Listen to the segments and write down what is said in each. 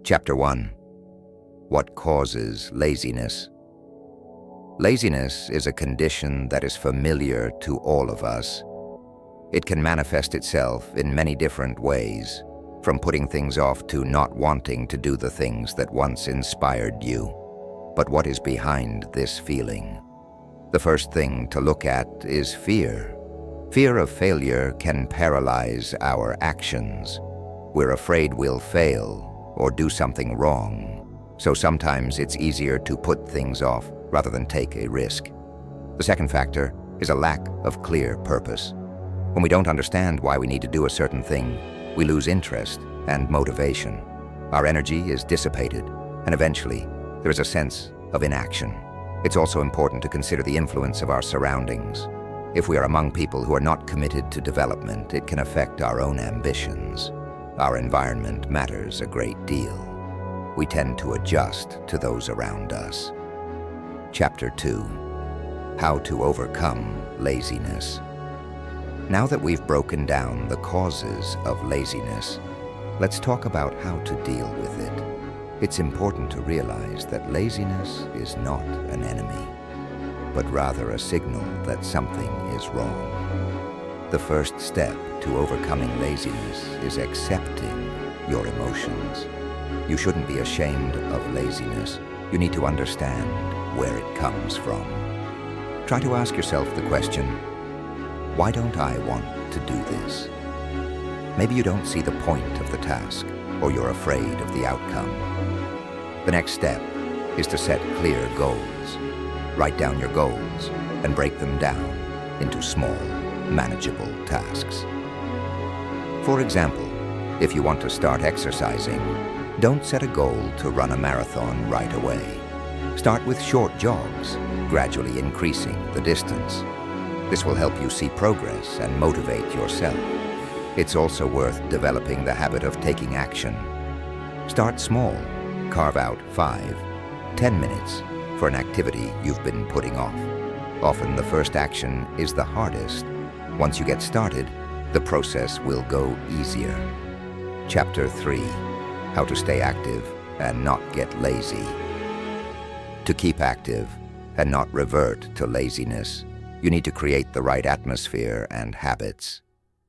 Chapter 1. What causes laziness? Laziness is a condition that is familiar to all of us. It can manifest itself in many different ways, from putting things off to not wanting to do the things that once inspired you. But what is behind this feeling? The first thing to look at is fear. Fear of failure can paralyze our actions. We're afraid we'll fail or do something wrong, so sometimes it's easier to put things off rather than take a risk. The second factor is a lack of clear purpose. When we don't understand why we need to do a certain thing, we lose interest and motivation. Our energy is dissipated, and eventually, there is a sense of inaction. It's also important to consider the influence of our surroundings. If we are among people who are not committed to development, it can affect our own ambitions. Our environment matters a great deal. We tend to adjust to those around us. Chapter 2. How to overcome laziness. Now that we've broken down the causes of laziness, let's talk about how to deal with it. It's important to realize that laziness is not an enemy, but rather a signal that something is wrong. The first step to overcoming laziness is accepting your emotions. You shouldn't be ashamed of laziness. You need to understand where it comes from. Try to ask yourself the question, why don't I want to do this? Maybe you don't see the point of the task, or you're afraid of the outcome. The next step is to set clear goals. Write down your goals and break them down into small, manageable tasks. For example, if you want to start exercising, don't set a goal to run a marathon right away. Start with short jogs, gradually increasing the distance. This will help you see progress and motivate yourself. It's also worth developing the habit of taking action. Start small. Carve out 5-10 minutes for an activity you've been putting off. Often the first action is the hardest. Once you get started, the process will go easier. Chapter 3. How to stay active and not get lazy. To keep active and not revert to laziness, you need to create the right atmosphere and habits.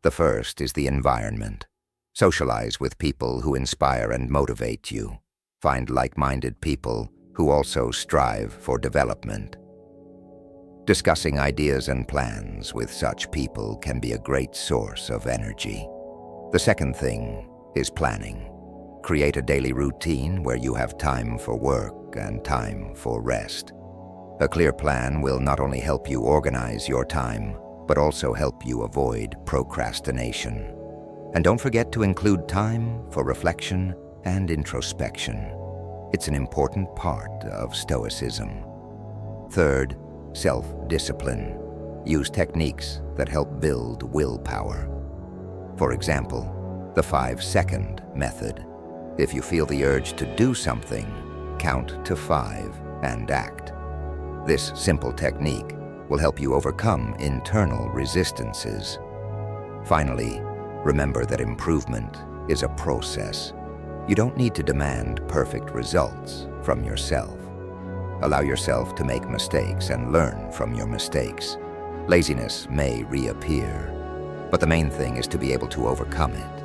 The first is the environment. Socialize with people who inspire and motivate you. Find like-minded people who also strive for development. Discussing ideas and plans with such people can be a great source of energy. The second thing is planning. Create a daily routine where you have time for work and time for rest. A clear plan will not only help you organize your time, but also help you avoid procrastination. And don't forget to include time for reflection and introspection. It's an important part of Stoicism. Third, self-discipline. Use techniques that help build willpower. For example, the 5-second method. If you feel the urge to do something, count to 5 and act. This simple technique will help you overcome internal resistances. Finally, remember that improvement is a process. You don't need to demand perfect results from yourself. Allow yourself to make mistakes and learn from your mistakes. Laziness may reappear, but the main thing is to be able to overcome it